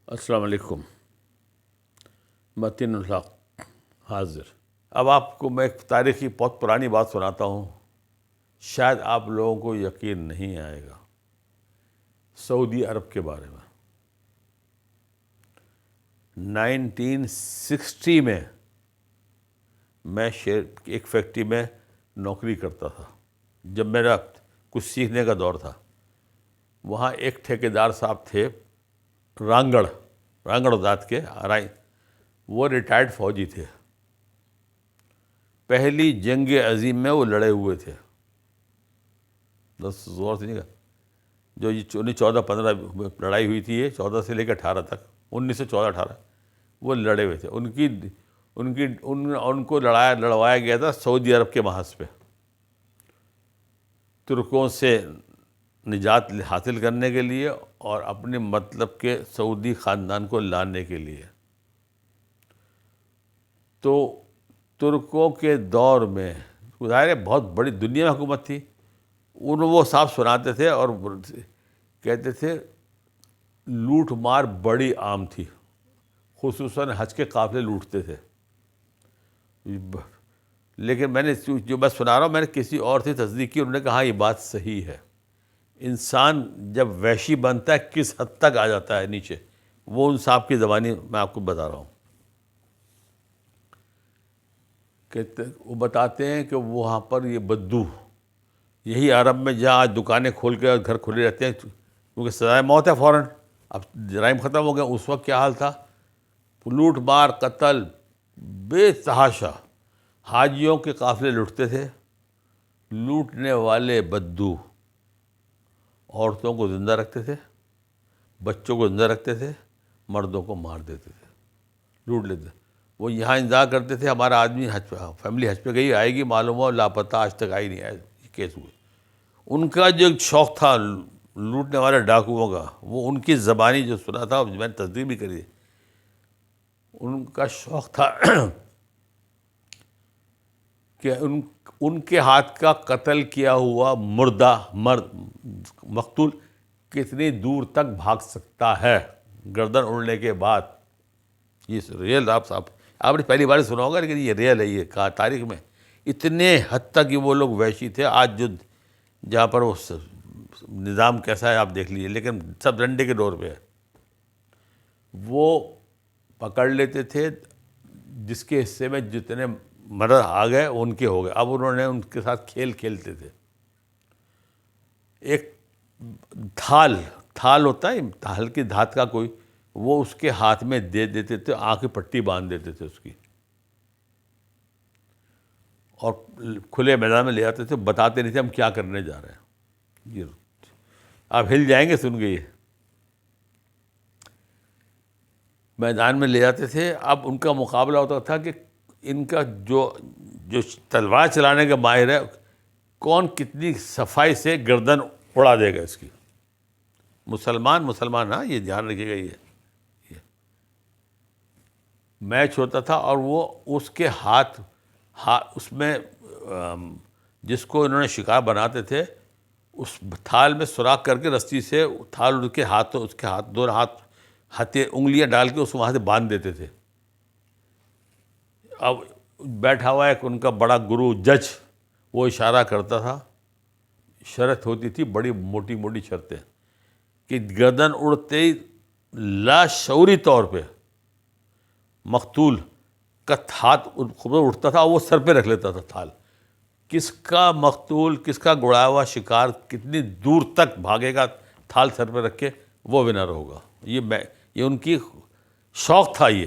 السلام علیکم۔ متین الحق حاضر۔ اب آپ کو میں ایک تاریخی بہت پرانی بات سناتا ہوں، شاید آپ لوگوں کو یقین نہیں آئے گا۔ سعودی عرب کے بارے میں 1960 میں میں ایک فیکٹری میں نوکری کرتا تھا، جب میرا کچھ سیکھنے کا دور تھا۔ وہاں ایک ٹھیکیدار صاحب تھے، رانگڑ ذات کے آرائی، وہ ریٹائرڈ فوجی تھے۔ پہلی جنگ عظیم میں وہ لڑے ہوئے تھے، زور سے نہیں کہا، جو یہ 14-15 لڑائی ہوئی تھی، یہ 14 سے لے کے 18 تک، 1914-18 وہ لڑے ہوئے تھے۔ ان کو لڑوایا گیا تھا سعودی عرب کے محاذ پہ، ترکوں سے نجات حاصل کرنے کے لیے اور اپنے مطلب کے سعودی خاندان کو لانے کے لیے۔ تو ترکوں کے دور میں ظاہر ہے بہت بڑی دنیا میں حکومت تھی، وہ صاحب سناتے تھے اور کہتے تھے لوٹ مار بڑی عام تھی، خصوصاً حج کے قافلے لوٹتے تھے۔ لیکن میں نے جو میں سنا رہا ہوں، میں نے کسی اور سے تصدیق کی، انہوں نے کہا یہ بات صحیح ہے۔ انسان جب وحشی بنتا ہے کس حد تک آ جاتا ہے نیچے، وہ ان صاحب کی زبانی میں آپ کو بتا رہا ہوں۔ وہ بتاتے ہیں کہ وہاں پر یہ بدو، یہی عرب میں جہاں آج دکانیں کھول کے اور گھر کھلے رہتے ہیں کیونکہ سزائے موت ہے فوراً، اب جرائم ختم ہو گئے، اس وقت کیا حال تھا؟ لوٹ مار، قتل بے تحاشا، حاجیوں کے قافلے لوٹتے تھے۔ لوٹنے والے بدو عورتوں کو زندہ رکھتے تھے، بچوں کو زندہ رکھتے تھے، مردوں کو مار دیتے تھے، لوٹ لیتے تھے۔ وہ یہاں انتظار کرتے تھے ہمارا آدمی فیملی حج پہ گئی، آئے گی، معلوم ہو لاپتہ، آج تک آئی نہیں آئے، یہ کیس ہوئے۔ ان کا جو شوق تھا لوٹنے والے ڈاکوؤں کا، وہ ان کی زبانی جو سنا تھا، میں نے تصدیق بھی کری، ان کا شوق تھا کہ ان کے ہاتھ کا قتل کیا ہوا مقتول کتنی دور تک بھاگ سکتا ہے گردن اڑنے کے بعد۔ یہ ریئل آپ نے پہلی بار سنا ہوگا، لیکن یہ ریئل ہے، یہ کہا تاریخ میں اتنے حد تک کہ وہ لوگ وحشی تھے۔ آج جو جہاں پر وہ نظام کیسا ہے آپ دیکھ لیجیے، لیکن سب ڈنڈے کے دور پہ ہے۔ وہ پکڑ لیتے تھے، جس کے حصے میں جتنے مرد آ گئے ان کے ہو گئے، اب انہوں نے ان کے ساتھ کھیل کھیلتے تھے۔ ایک تھال ہوتا ہے، ہلکی دھات کا کوئی، وہ اس کے ہاتھ میں دے دیتے تھے، آنکھ کی پٹی باندھ دیتے تھے اس کی، اور کھلے میدان میں لے آتے تھے، بتاتے نہیں تھے ہم کیا کرنے جا رہے ہیں۔ یہ آپ ہل جائیں گے سن کے، یہ میدان میں لے جاتے تھے۔ اب ان کا مقابلہ ہوتا تھا کہ ان کا جو تلوار چلانے کا ماہر ہے، کون کتنی صفائی سے گردن اڑا دے گا اس کی۔ مسلمان، ہاں، یہ دھیان رکھیے گا، یہ میچ ہوتا تھا، اور وہ اس کے ہاتھ اس میں جس کو انہوں نے شکار بناتے تھے، اس تھال میں سوراخ کر کے رسی سے تھال اس کے ہاتھ دونوں انگلیاں ڈال کے اس وہاں سے باندھ دیتے تھے۔ اب بیٹھا ہوا ایک ان کا بڑا گرو جج، وہ اشارہ کرتا تھا، شرط ہوتی تھی، بڑی موٹی موٹی شرطیں، کہ گردن اڑتے ہی لاشعوری طور پہ مقتول کا ہاتھ اٹھتا تھا، اور وہ سر پہ رکھ لیتا تھا تھال۔ کس کا مقتول، کس کا گڑایا ہوا شکار کتنی دور تک بھاگے گا تھال سر پہ رکھ کے، وہ ونر ہوگا۔ یہ ان کی شوق تھا۔ یہ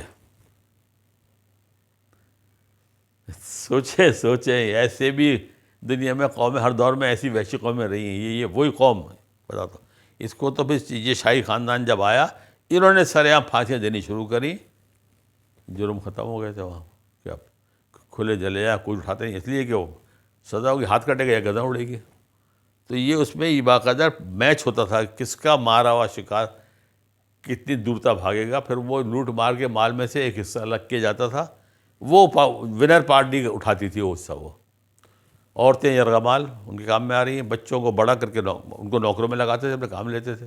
سوچیں ایسے بھی دنیا میں قومیں ہر دور میں ایسی وحشی قومیں رہی ہیں، یہ وہی قوم ہے، بتاتا ہوں۔ اس کو تو پھر یہ شاہی خاندان جب آیا، انہوں نے سر عام پھانسیاں دینی شروع کری، جرم ختم ہو گئے تھے وہاں، کیا کھلے جلے یا کوئی اٹھاتے نہیں، اس لیے کہ وہ سزا ہوگی، ہاتھ کٹے گا یا گردن اڑے گی۔ تو یہ اس میں یہ باقاعدہ میچ ہوتا تھا، کس کا مارا ہوا شکار کتنی دور تک بھاگے گا۔ پھر وہ لوٹ مار کے مال میں سے ایک حصہ الگ کیا جاتا تھا، وہ ونر پارٹی اٹھاتی تھی وہ حصہ۔ وہ عورتیں یرغمال ان کے کام میں آ رہی ہیں، بچوں کو بڑا کر کے ان کو نوکروں میں لگاتے تھے، اپنے کام لیتے تھے۔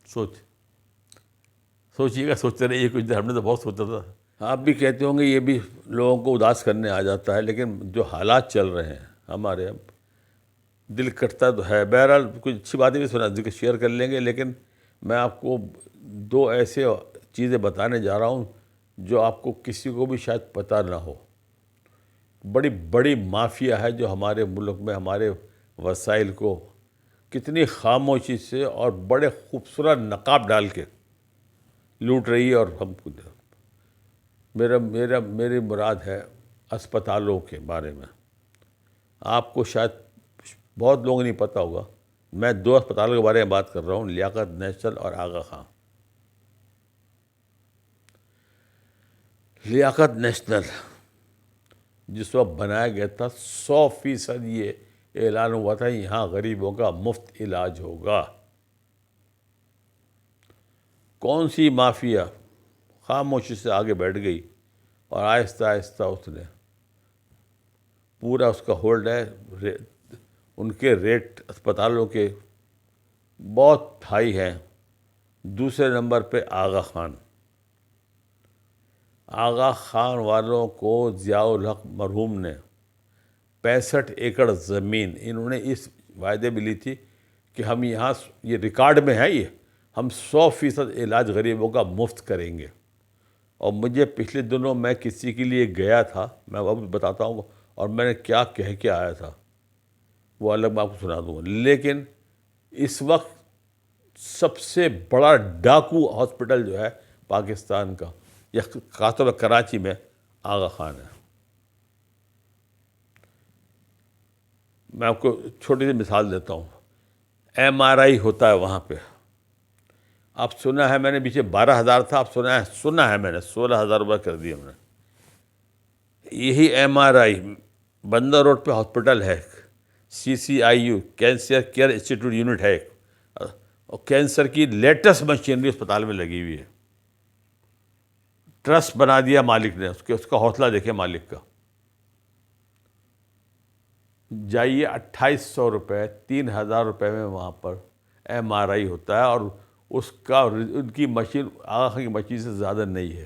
سوچ سوچیے گا، سوچتے رہیے کچھ دیر، ہم نے تو بہت سوچا تھا۔ آپ بھی کہتے ہوں گے یہ بھی لوگوں کو اداس کرنے آ جاتا ہے، لیکن جو حالات چل رہے ہیں ہمارے، اب دل کٹتا تو ہے۔ بہرحال کچھ اچھی باتیں بھی سنا ذکر شیئر کر لیں گے، لیکن میں آپ کو دو ایسے چیزیں بتانے جا رہا ہوں جو آپ کو کسی کو بھی شاید پتہ نہ ہو۔ بڑی بڑی مافیا ہے جو ہمارے ملک میں ہمارے وسائل کو کتنی خاموشی سے اور بڑے خوبصورت نقاب ڈال کے لوٹ رہی ہے، اور ہم کو میری مراد ہے اسپتالوں کے بارے میں۔ آپ کو شاید بہت لوگوں نہیں پتہ ہوگا، میں دو اسپتالوں کے بارے میں بات کر رہا ہوں، لیاقت نیشنل اور آغا خان۔ لیاقت نیشنل جس وقت بنایا گیا تھا 100% یہ اعلان ہوا تھا یہاں غریبوں کا مفت علاج ہوگا۔ کون سی مافیا خاموشی سے آگے بیٹھ گئی اور آہستہ آہستہ اس نے پورا اس کا ہولڈ ہے۔ ان کے ریٹ اسپتالوں کے بہت ہائی ہیں۔ دوسرے نمبر پہ آغا خان۔ آغا خان والوں کو ضیاء الحق مرحوم نے 65 ایکڑ زمین، انہوں نے اس وعدے میں لی تھی کہ ہم یہاں، یہ ریکارڈ میں ہے، یہ ہم 100% علاج غریبوں کا مفت کریں گے۔ اور مجھے پچھلے دنوں میں کسی کے لیے گیا تھا، میں وہ بھی بتاتا ہوں، اور میں نے کیا کہہ کے آیا تھا وہ الگ میں آپ کو سنا دوں گا۔ لیکن اس وقت سب سے بڑا ڈاکو ہاسپٹل جو ہے پاکستان کا، یا خاص طور پر کراچی میں، آغا خان ہے۔ میں آپ کو چھوٹی سی مثال دیتا ہوں۔ MRI ہوتا ہے وہاں پہ، اب سنا ہے میں نے، پیچھے 12,000 تھا، اب سنا ہے میں نے 16,000 روپے کر دیے ہم نے۔ یہی MRI بندر روڈ پہ ہاسپٹل ہے، CCIU cancer care institute unit ہے، اور کینسر کی لیٹسٹ مشینری اسپتال میں لگی ہوئی ہے۔ ٹرسٹ بنا دیا مالک نے، اس کا حوصلہ دیکھے مالک کا۔ جائیے 2,800 روپے 3,000 روپے میں وہاں پر MRI ہوتا ہے، اور اس کا ان کی مشین آغا خان کی مشین سے زیادہ نہیں ہے۔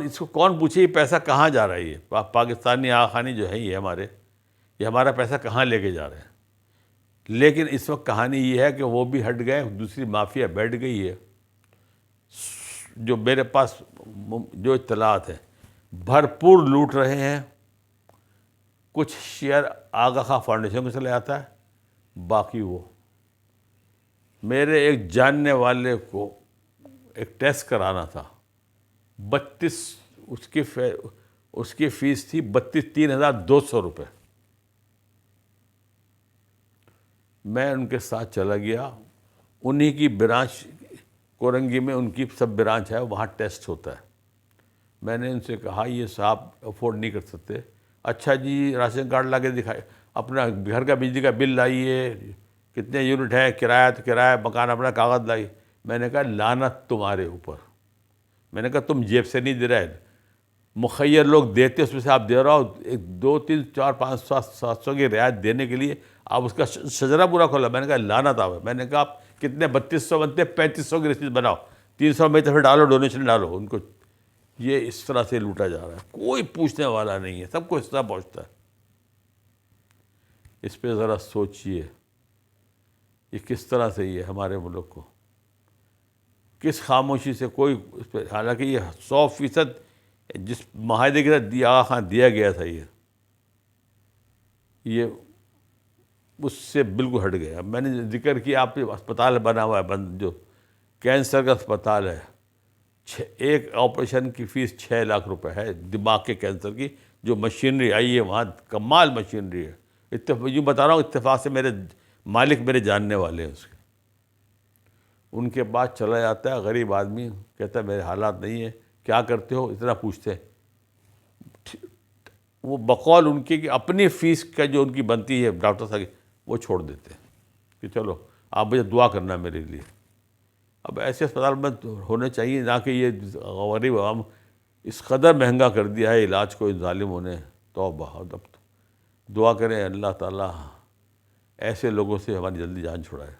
اس کو کون پوچھے یہ پیسہ کہاں جا رہا ہے؟ یہ پاکستانی آغا خانی جو ہے یہ ہمارے، یہ ہمارا پیسہ کہاں لے کے جا رہے ہیں؟ لیکن اس وقت کہانی یہ ہے کہ وہ بھی ہٹ گئے، دوسری مافیا بیٹھ گئی ہے۔ جو میرے پاس جو اطلاعات ہیں، بھرپور لوٹ رہے ہیں۔ کچھ شیئر آغا خان فاؤنڈیشن کو چلے آتا ہے، باقی وہ میرے ایک جاننے والے کو ایک ٹیسٹ کرانا تھا، 32 اس کی فیس تھی 3,200 روپے۔ میں ان کے ساتھ چلا گیا، انہی کی برانچ کورنگی میں، ان کی سب برانچ ہے، وہاں ٹیسٹ ہوتا ہے۔ میں نے ان سے کہا یہ صاحب افورڈ نہیں کر سکتے۔ اچھا جی، راشن کارڈ لا کے دکھائے، اپنا گھر کا بجلی کا بل لائیے، کتنے یونٹ ہے، کرایہ تو کرایہ، مکان اپنا کاغذ لائیے۔ میں نے کہا لعنت تمہارے اوپر۔ میں نے کہا تم جیب سے نہیں دے رہے، مخیر لوگ دیتے، اس میں سے آپ دے رہا ہو، 2 3 4 5 700 کی رعایت دینے کے لیے آپ اس کا شجرہ پورا کھولا۔ میں نے کہا لعنت آوے۔ میں نے کہا آپ کتنے 3200 بنتے، 3500 کی رسید بناؤ، 300 میں طرف ڈالو، ڈونیشن ڈالو ان کو۔ یہ اس طرح سے لوٹا جا رہا ہے، کوئی پوچھنے والا نہیں ہے، سب کو اس طرح پہنچتا ہے۔ اس پہ ذرا سوچئے، یہ کس طرح سے یہ ہمارے ملک کو کس خاموشی سے کوئی اس پہ، حالانکہ یہ 100% جس معاہدے کے ساتھ آغا خان دیا گیا تھا، یہ اس سے بالکل ہٹ گیا۔ میں نے ذکر کیا آپ اسپتال بنا ہوا ہے، جو کینسر کا اسپتال ہے، ایک آپریشن کی فیس 6 لاکھ روپے ہے، دماغ کے کینسر کی۔ جو مشینری آئی ہے وہاں، کمال مشینری ہے۔ یوں بتا رہا ہوں، اتفاق سے میرے مالک میرے جاننے والے ہیں اس کے۔ ان کے بعد چلا جاتا ہے غریب آدمی، کہتا ہے میرے حالات نہیں ہیں، کیا کرتے ہو، اتنا پوچھتے ہیں۔ وہ بقول ان کی کہ اپنی فیس کا جو ان کی بنتی ہے ڈاکٹر صاحب کی، وہ چھوڑ دیتے ہیں کہ چلو آپ مجھے دعا کرنا میرے لیے۔ اب ایسے اسپتال میں ہونے چاہیے، نہ کہ یہ غریب عوام اس قدر مہنگا کر دیا ہے علاج کو ان ظالموں نے۔ توبہ، اب دعا کریں اللہ تعالیٰ ایسے لوگوں سے ہماری جلدی جان چھڑائے۔